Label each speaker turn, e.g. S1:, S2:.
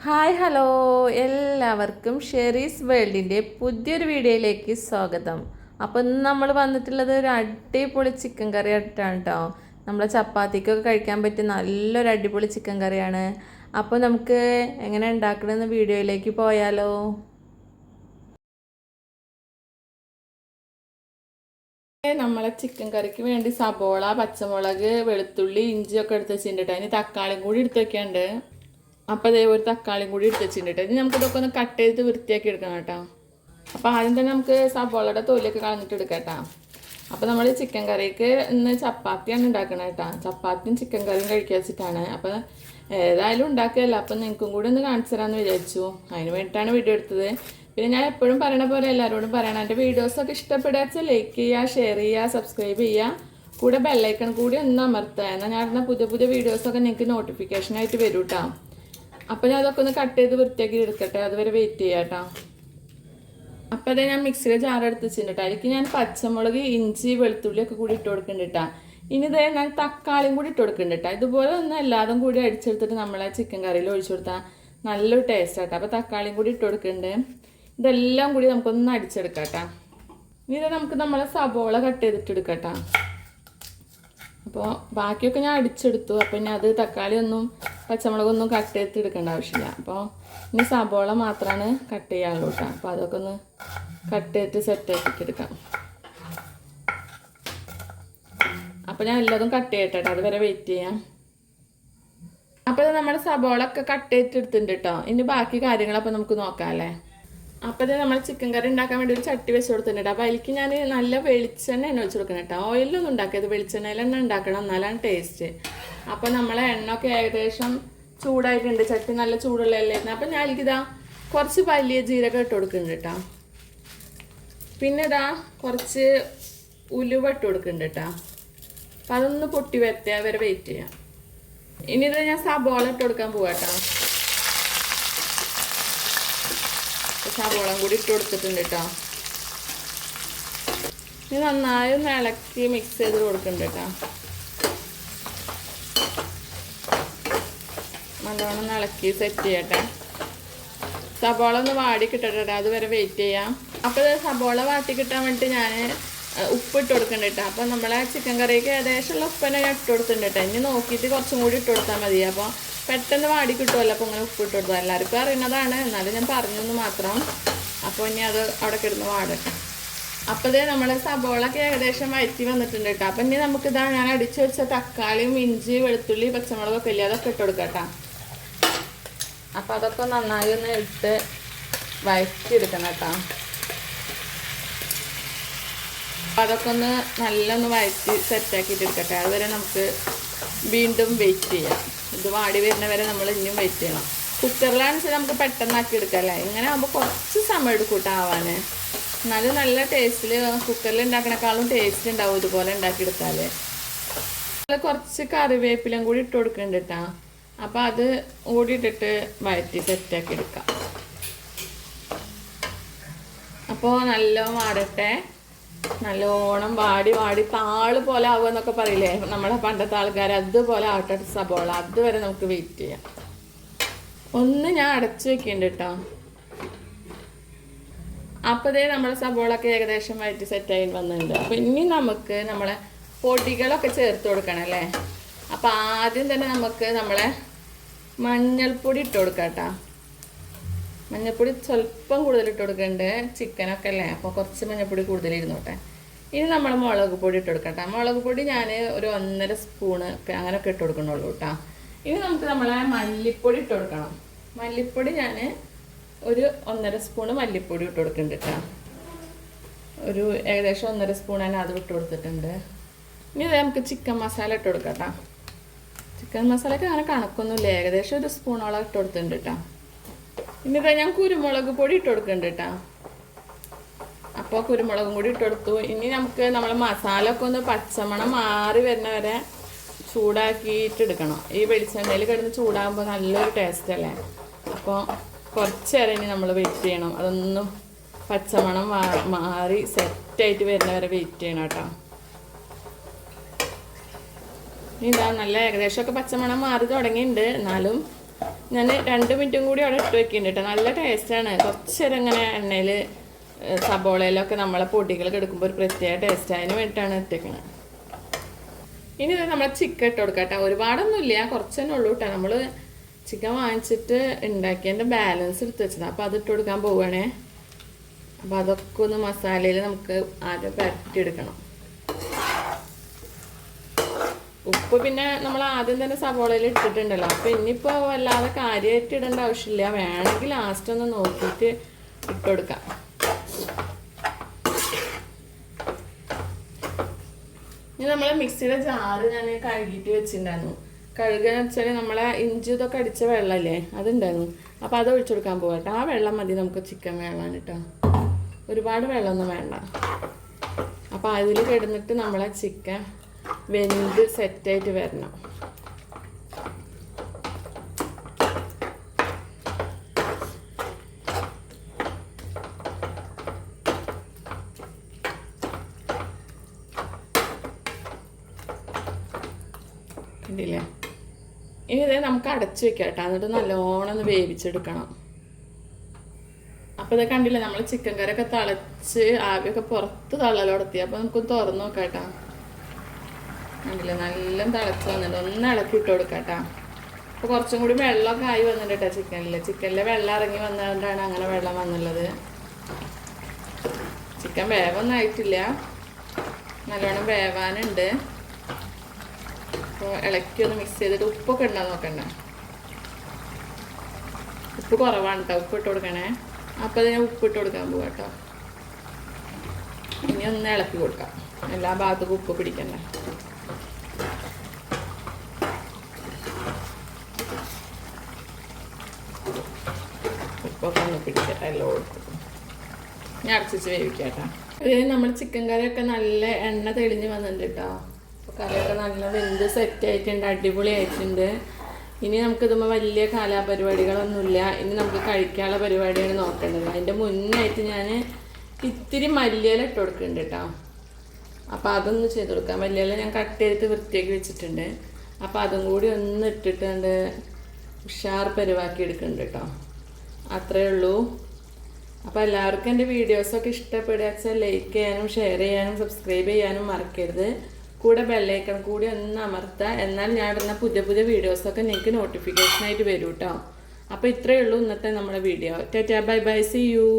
S1: Hi hello എല്ലാവർക്കും Sherry's വേൾഡിൻ്റെ പുതിയൊരു വീഡിയോയിലേക്ക് സ്വാഗതം. അപ്പോൾ ഇന്ന് നമ്മൾ വന്നിട്ടുള്ളത് ഒരു അടിപൊളി ചിക്കൻ കറി ആയിട്ടാണ് കേട്ടോ. നമ്മളെ ചപ്പാത്തിക്കൊക്കെ കഴിക്കാൻ പറ്റിയ നല്ലൊരു അടിപൊളി ചിക്കൻ കറിയാണ്. അപ്പോൾ നമുക്ക് എങ്ങനെ ഉണ്ടാക്കണമെന്ന് വീഡിയോയിലേക്ക് പോയാലോ. നമ്മളെ ചിക്കൻ കറിക്ക് വേണ്ടി സബോള, പച്ചമുളക്, വെളുത്തുള്ളി, ഇഞ്ചിയൊക്കെ എടുത്ത് വെച്ചിട്ടുണ്ട്. അതിന് തക്കാളിയും കൂടി എടുത്ത് വെക്കാണ്ട്. അപ്പോൾ അതേ ഒരു തക്കാളിയും കൂടി എടുത്ത് വെച്ചിട്ടുണ്ട്. ഇനി നമുക്കിതൊക്കെ ഒന്ന് കട്ട് ചെയ്ത് വൃത്തിയാക്കി എടുക്കണം കേട്ടോ. അപ്പോൾ ആദ്യം തന്നെ നമുക്ക് സബോളയുടെ തൊലിയൊക്കെ കളഞ്ഞിട്ട് എടുക്കാം കേട്ടോ. അപ്പോൾ നമ്മൾ ചിക്കൻ കറിക്ക് ഇന്ന് ചപ്പാത്തിയാണ് ഉണ്ടാക്കണം കേട്ടോ. ചപ്പാത്തിയും ചിക്കൻ കറിയും കഴിക്കാൻ വെച്ചിട്ടാണ്. അപ്പോൾ ഏതായാലും ഉണ്ടാക്കുകയല്ല, അപ്പോൾ നിങ്ങൾക്കും കൂടി ഒന്ന് കാണിച്ചു തരാമെന്ന് വിചാരിച്ചു. അതിന് വേണ്ടിയിട്ടാണ് വീഡിയോ എടുത്തത്. പിന്നെ ഞാൻ എപ്പോഴും പറയണ പോലെ എല്ലാവരോടും പറയണം, എൻ്റെ വീഡിയോസൊക്കെ ഇഷ്ടപ്പെടുക വെച്ചാൽ ലൈക്ക് ചെയ്യുക, ഷെയർ ചെയ്യുക, സബ്സ്ക്രൈബ് ചെയ്യുക, കൂടെ ബെല്ലൈക്കൺ കൂടി ഒന്ന് അമർത്തുക. എന്നാൽ ഞാൻ ഇടുന്ന പുതിയ പുതിയ വീഡിയോസൊക്കെ നിങ്ങൾക്ക് നോട്ടിഫിക്കേഷനായിട്ട് വരും കേട്ടോ. അപ്പോൾ ഞാൻ അതൊക്കെ ഒന്ന് കട്ട് ചെയ്ത് വൃത്തിയാക്കി എടുക്കട്ടെ, അതുവരെ വെയിറ്റ് ചെയ്യാം കേട്ടോ. അപ്പോൾ അതേ ഞാൻ മിക്സിയിൽ ജാർ എടുത്ത് വെച്ചിട്ടുണ്ട്. അതിലേക്ക് ഞാൻ പച്ചമുളക്, ഇഞ്ചി, വെളുത്തുള്ളി ഒക്കെ കൂടി ഇട്ട് കൊടുക്കുന്നുണ്ട് കേട്ടോ. ഇനി ഇതേ ഞാൻ തക്കാളിയും കൂടി ഇട്ട് കൊടുക്കുന്നുണ്ട് കേട്ടോ. ഇതുപോലെ ഒന്ന് എല്ലാതും കൂടി അടിച്ചെടുത്തിട്ട് നമ്മളെ ചിക്കൻ കറിയിൽ ഒഴിച്ചു കൊടുത്താൽ നല്ലൊരു ടേസ്റ്റ് ആട്ടോ. അപ്പോൾ തക്കാളിയും കൂടി ഇട്ട് കൊടുക്കുന്നുണ്ട്. ഇതെല്ലാം കൂടി നമുക്കൊന്ന് അടിച്ചെടുക്കാം കേട്ടോ. ഇനി ഇത് നമുക്ക് നമ്മളെ സബോള കട്ട് ചെയ്തിട്ട് എടുക്കാം കേട്ടോ. അപ്പോൾ ബാക്കിയൊക്കെ ഞാൻ അടിച്ചെടുത്തു. അപ്പോൾ ഇനി അത് തക്കാളിയൊന്നും പച്ചമുളകൊന്നും കട്ട് ചെയ്തിട്ട് എടുക്കേണ്ട ആവശ്യമില്ല. അപ്പോൾ ഇനി സബോള മാത്രമാണ് കട്ട് ചെയ്യാനുള്ളൂ കേട്ടോ. അപ്പോൾ അതൊക്കെ ഒന്ന് കട്ട് ചെയ്തിട്ട് സെറ്റാക്കിയിട്ട് എടുക്കാം. അപ്പോൾ ഞാൻ എല്ലാതും കട്ട് ചെയ്യട്ടെ, അതുവരെ വെയിറ്റ് ചെയ്യാം. അപ്പോൾ നമ്മുടെ സബോള ഒക്കെ കട്ട് ചെയ്തിട്ട് എടുത്തിട്ടുണ്ട് കേട്ടോ. ഇനി ബാക്കി കാര്യങ്ങളപ്പോൾ നമുക്ക് നോക്കാം അല്ലേ. അപ്പോൾ ഇത് നമ്മൾ ചിക്കൻ കറി ഉണ്ടാക്കാൻ വേണ്ടി ഒരു ചട്ടി വെച്ച് കൊടുത്തിട്ടുണ്ട്. അപ്പോൾ അതിലേക്ക് ഞാൻ നല്ല വെളിച്ചെണ്ണ തന്നെ വെച്ച് കൊടുക്കണം കേട്ടോ. ഓയിലൊന്നും ഉണ്ടാക്കിയത് വെളിച്ചെണ്ണയിൽ തന്നെ ഉണ്ടാക്കണം, എന്നാലാണ് ടേസ്റ്റ്. അപ്പോൾ നമ്മളെ എണ്ണ ഒക്കെ ഏകദേശം ചൂടായിട്ടുണ്ട്. ചട്ടി നല്ല ചൂടുള്ളതല്ലായിരുന്നു. അപ്പോൾ ഞാൻ ഇതിതാ കുറച്ച് വലിയ ജീരകം ഇട്ട് കൊടുക്കുന്നുണ്ട് കേട്ടോ. പിന്നെ ഇതാ കുറച്ച് ഉലുവ ഇട്ട് കൊടുക്കുന്നുണ്ട് കേട്ടോ. അപ്പം അതൊന്ന് പൊട്ടി വരട്ടെ, വരെ വെയിറ്റ് ചെയ്യാം. ഇനി ഇത് ഞാൻ സബോള ഇട്ട് കൊടുക്കാൻ പോവാം കേട്ടോ. സബോളം കൂടി ഇട്ട് കൊടുത്തിട്ടുണ്ട് കേട്ടോ. ഇനി നന്നായി ഒന്ന് ഇളക്കി മിക്സ് ചെയ്ത് കൊടുക്കുന്നുണ്ട് കേട്ടോ. നല്ലോണം ഇളക്കി സെറ്റ് ചെയ്യട്ടെ. സബോള ഒന്ന് വാടി കിട്ടട്ടെ, അതുവരെ വെയിറ്റ് ചെയ്യാം. അപ്പോൾ സബോള വാട്ടി കിട്ടാൻ വേണ്ടിയിട്ട് ഞാൻ ഉപ്പ് ഇട്ട് കൊടുക്കുന്നുണ്ട് കേട്ടോ. അപ്പോൾ നമ്മളെ ചിക്കൻ കറിക്ക് ഏകദേശമുള്ള ഉപ്പന്നെ ഞാൻ ഇട്ട് കൊടുത്തിട്ടുണ്ട് കേട്ടോ. ഇനി നോക്കിയിട്ട് കുറച്ചും കൂടി ഇട്ട് കൊടുത്താൽ മതി. അപ്പോൾ പെട്ടെന്ന് വാടി കിട്ടുമല്ലോ. അപ്പോൾ അങ്ങനെ ഉപ്പ് ഇട്ട് കൊടുത്താൽ എല്ലാവർക്കും അറിയുന്നതാണ്, എന്നാലും ഞാൻ പറഞ്ഞെന്ന് മാത്രം. അപ്പോൾ ഇനി അത് അവിടെ കിടന്ന് വാടട്ടെ. അപ്പോൾ ഇതേ നമ്മൾ സബോളൊക്കെ ഏകദേശം വഴറ്റി വന്നിട്ടുണ്ട് കേട്ടോ. അപ്പം ഇനി നമുക്കിതാ ഞാൻ അടിച്ചു വെച്ച തക്കാളിയും ഇഞ്ചി, വെളുത്തുള്ളി, പച്ചമുളകൊക്കെ ഇല്ലേ, അതൊക്കെ ഇട്ട് കൊടുക്കാം കേട്ടോ. അപ്പോൾ അതൊക്കെ നന്നായി ഒന്ന് ഇട്ട് വഴറ്റി എടുക്കണം കേട്ടോ. അപ്പോൾ അതൊക്കെ ഒന്ന് നല്ലൊന്ന് വഴറ്റി സെറ്റാക്കിയിട്ട് എടുക്കട്ടെ, അതുവരെ നമുക്ക് വീണ്ടും വെയിറ്റ് ചെയ്യാം. ഇത് വാടി വരുന്നവരെ നമ്മൾ ഇനിയും വെയിറ്റ് ചെയ്യണം. കുക്കറിലാണെന്ന് വെച്ചാൽ നമുക്ക് പെട്ടെന്നാക്കി എടുക്കാം അല്ലേ. ഇങ്ങനെ ആകുമ്പോൾ കുറച്ച് സമയം എടുക്കും കേട്ടോ ആവാൻ. എന്നാലും നല്ല ടേസ്റ്റിൽ കുക്കറിൽ ഉണ്ടാക്കണേക്കാളും ടേസ്റ്റ് ഉണ്ടാവും ഇതുപോലെ ഉണ്ടാക്കിയെടുത്താൽ. കുറച്ച് കറിവേപ്പിലും കൂടി ഇട്ട് കൊടുക്കുന്നുണ്ട് കേട്ടോ. അപ്പോൾ അത് കൂടി ഇട്ടിട്ട് വഴറ്റി സെറ്റാക്കി എടുക്കാം. അപ്പോൾ നല്ലോണം വാടട്ടെ. നല്ലോണം വാടി വാടി താള് പോലെ ആവുക എന്നൊക്കെ പറയില്ലേ നമ്മളെ പണ്ടത്തെ ആൾക്കാർ, അതുപോലെ ആവട്ടെ സബോള. അതുവരെ നമുക്ക് വെയിറ്റ് ചെയ്യാം. ഒന്ന് ഞാൻ അടച്ചു വെക്കുന്നുണ്ട് കേട്ടോ. അപ്പോൾ ഇതേ നമ്മുടെ സബോളൊക്കെ ഏകദേശം വഴറ്റി സെറ്റായി വന്നിട്ടുണ്ട്. അപ്പോൾ ഇനി നമുക്ക് നമ്മളെ പൊടികളൊക്കെ ചേർത്ത് കൊടുക്കണം അല്ലേ. അപ്പോൾ ആദ്യം തന്നെ നമുക്ക് നമ്മളെ മഞ്ഞൾപ്പൊടി ഇട്ട് കൊടുക്കാം കേട്ടോ. മഞ്ഞൾപ്പൊടി സ്വല്പം കൂടുതൽ ഇട്ട് കൊടുക്കുന്നുണ്ട്, ചിക്കനൊക്കെ അല്ലേ. അപ്പോൾ കുറച്ച് മഞ്ഞൾപ്പൊടി കൂടുതൽ ഇരുന്നോട്ടെ. ഇനി നമ്മൾ മുളക് പൊടി ഇട്ട് കൊടുക്കട്ടെ. മുളക് പൊടി ഞാൻ ഒരു 1.5 സ്പൂണ് അങ്ങനെയൊക്കെ ഇട്ട് കൊടുക്കണുള്ളൂ കേട്ടോ. ഇനി നമുക്ക് നമ്മളെ മല്ലിപ്പൊടി ഇട്ട് കൊടുക്കണം. മല്ലിപ്പൊടി ഞാൻ ഒരു 1.5 സ്പൂണ് മല്ലിപ്പൊടി ഇട്ട് കൊടുക്കുന്നുണ്ട് കേട്ടോ. ഒരു ഏകദേശം 1.5 സ്പൂൺ ഞാൻ അത് ഇട്ട് കൊടുത്തിട്ടുണ്ട്. ഇനി നമുക്ക് ചിക്കൻ മസാല ഇട്ട് കൊടുക്കാം കേട്ടോ. ചിക്കൻ മസാലയ്ക്ക് അങ്ങനെ കണക്കൊന്നുമില്ല, ഏകദേശം ഒരു സ്പൂണോളം ഇട്ട് കൊടുത്തിട്ടുണ്ട് കേട്ടോ. ഇനി ഞാൻ കുരുമുളക് പൊടി ഇട്ട് കൊടുക്കുന്നുണ്ട് കേട്ടോ. അപ്പോൾ കുരുമുളകും കൂടി ഇട്ട് കൊടുത്തു. ഇനി നമുക്ക് നമ്മൾ മസാല ഒക്കെ ഒന്ന് പച്ചമണം മാറി വരുന്ന വരെ ചൂടാക്കിയിട്ട് എടുക്കണം. ഈ വെളിച്ചെണ്ണയിൽ കിടന്ന് ചൂടാകുമ്പോൾ നല്ലൊരു ടേസ്റ്റ് അല്ലേ. അപ്പോൾ കുറച്ച് നേരം ഇനി നമ്മൾ വെയിറ്റ് ചെയ്യണം. അതൊന്നും പച്ചമണം മാറി സെറ്റായിട്ട് വരുന്ന വരെ വെയിറ്റ് ചെയ്യണം കേട്ടോ. ഇതാ നല്ല ഏകദേശമൊക്കെ പച്ചമണം മാറി തുടങ്ങിയിട്ടുണ്ട്. എന്നാലും ഞാൻ 2 മിനിറ്റും കൂടി അവിടെ ഇട്ട് വെക്കുന്നുണ്ട് കേട്ടോ. നല്ല ടേസ്റ്റാണ്. കുറച്ച് നേരം ഇങ്ങനെ എണ്ണയിൽ സബോളയിലൊക്കെ നമ്മളെ പൊടികളൊക്കെ എടുക്കുമ്പോൾ ഒരു പ്രത്യേക ടേസ്റ്റ്. അതിന് വേണ്ടിയിട്ടാണ് ഇട്ടേക്കുന്നത്. ഇനി ഇത് നമ്മൾ ചിക്കൻ ഇട്ട് കൊടുക്കാം കേട്ടോ. ഒരുപാടൊന്നുമില്ല, കുറച്ച് തന്നെ ഉള്ളൂ കേട്ടോ. നമ്മൾ ചിക്കൻ വാങ്ങിച്ചിട്ട് ഉണ്ടാക്കിയതിൻ്റെ ബാലൻസ് എടുത്ത് വെച്ചതാണ്. അപ്പോൾ അത് ഇട്ട് കൊടുക്കാൻ പോവുകയാണേ. അപ്പോൾ അതൊക്കെ ഒന്ന് മസാലയിൽ നമുക്ക് ആദ്യം പരട്ടിയെടുക്കണം. ഉപ്പ് പിന്നെ നമ്മൾ ആദ്യം തന്നെ സവോളയിൽ ഇട്ടിട്ടുണ്ടല്ലോ. അപ്പോൾ ഇനിയിപ്പോൾ വല്ലാതെ കാര്യമായിട്ട് ഇടേണ്ട ആവശ്യമില്ല. വേണമെങ്കിൽ ലാസ്റ്റ് ഒന്ന് നോക്കിയിട്ട് ഇട്ടുകൊടുക്കാം. ഇനി നമ്മളെ മിക്സിയുടെ ജാറ് ഞാൻ കഴുകിയിട്ട് വെച്ചിട്ടുണ്ടായിരുന്നു. കഴുകുകയെന്ന് വെച്ചാൽ നമ്മളെ ഇഞ്ചി ഇതൊക്കെ അടിച്ച വെള്ളമല്ലേ, അതുണ്ടായിരുന്നു. അപ്പോൾ അത് ഒഴിച്ചു കൊടുക്കാൻ പോകട്ടെ. ആ വെള്ളം മതി നമുക്ക് ചിക്കൻ വേവാൻ കേട്ടോ. ഒരുപാട് വെള്ളമൊന്നും വേണ്ട. അപ്പോൾ അതിൽ കിടന്നിട്ട് നമ്മളെ ചിക്കൻ വെന്ത് സെറ്റായിട്ട് വരണം. കണ്ടില്ലേ? ഇനി ഇതേ നമുക്ക് അടച്ചു വെക്കാം കേട്ടോ. എന്നിട്ട് നല്ലോണം ഒന്ന് വേവിച്ചെടുക്കണം. അപ്പോൾ ഇത് കണ്ടില്ലേ, നമ്മൾ ചിക്കൻ കറിയൊക്കെ തിളച്ച് ആവിയൊക്കെ പുറത്ത് തള്ളലോടത്തി. അപ്പോൾ നമുക്കൊന്ന് തുറന്ന് നോക്കാം കേട്ടോ. കണ്ടില്ലേ, നല്ല തിളച്ച് വന്നിട്ട് ഒന്ന് ഇളക്കി ഇട്ട് കൊടുക്കാം കേട്ടോ. അപ്പോൾ കുറച്ചും കൂടി വെള്ളമൊക്കെ ആയി വന്നിട്ട് കേട്ടോ ചിക്കനിലെ വെള്ളം ഇറങ്ങി വന്നതുകൊണ്ടാണ് അങ്ങനെ വെള്ളം വന്നുള്ളത്. ചിക്കൻ വേവൊന്നും ആയിട്ടില്ല, നല്ലോണം വേവാനുണ്ട്. അപ്പോൾ ഇളക്കി ഒന്ന് മിക്സ് ചെയ്തിട്ട് ഉപ്പൊക്കെ ഉണ്ടോ നോക്കണ്ട. ഉപ്പ് കുറവാണ് കേട്ടോ, ഉപ്പ് ഇട്ട് കൊടുക്കണേ. അപ്പോൾ അതിന് ഉപ്പിട്ട് കൊടുക്കാൻ പോവാം കേട്ടോ. ഇനി ഒന്ന് ഇളക്കി കൊടുക്കാം, എല്ലാ ഭാഗത്തും ഉപ്പ് പിടിക്കണ്ട. ഉപ്പൊക്കെ ഒന്ന് പിടിക്കട്ടെ എല്ലായിടത്തും. ഞാൻ അടച്ചിച്ച് വേവിക്കാം കേട്ടോ. ഇത് നമ്മൾ ചിക്കൻ കറിയൊക്കെ നല്ല എണ്ണ തെളിഞ്ഞ് വന്നിട്ടുണ്ട് കേട്ടോ. അപ്പോൾ കറിയൊക്കെ നല്ല വെന്ത് സെറ്റായിട്ടുണ്ട്, അടിപൊളിയായിട്ടുണ്ട്. ഇനി നമുക്കിതുമ്പോൾ വലിയ കലാപരിപാടികളൊന്നുമില്ല. ഇനി നമുക്ക് കഴിക്കാനുള്ള പരിപാടിയാണ് നോക്കേണ്ടത്. അതിൻ്റെ മുന്നായിട്ട് ഞാൻ ഇത്തിരി മല്ലിയില ഇട്ട് കൊടുക്കുന്നുണ്ട് കേട്ടോ. അപ്പോൾ അതൊന്ന് ചെയ്ത് കൊടുക്കാം. മല്ലിയില ഞാൻ കട്ട് ചെയ്തിട്ട് വൃത്തിയാക്കി വെച്ചിട്ടുണ്ട്. അപ്പോൾ അതും കൂടി ഒന്ന് ഇട്ടിട്ടുണ്ട് ഉഷാർ പരിവാക്കി എടുക്കുന്നുണ്ട് കേട്ടോ. അത്രയേ ഉള്ളൂ. അപ്പോൾ എല്ലാവർക്കും എൻ്റെ വീഡിയോസൊക്കെ ഇഷ്ടപ്പെടുക വെച്ചാൽ ലൈക്ക് ചെയ്യാനും ഷെയർ ചെയ്യാനും സബ്സ്ക്രൈബ് ചെയ്യാനും മറക്കരുത്. കൂടെ ബെല്ലൈക്കൺ കൂടി ഒന്ന് അമർത്തുക. എന്നാൽ ഞാൻ ഇടുന്ന പുതിയ പുതിയ വീഡിയോസൊക്കെ നിങ്ങൾക്ക് നോട്ടിഫിക്കേഷനായിട്ട് വരും കേട്ടോ. അപ്പോൾ ഇത്രയേ ഉള്ളൂ ഇന്നത്തെ നമ്മുടെ video. Tata bye bye, see U.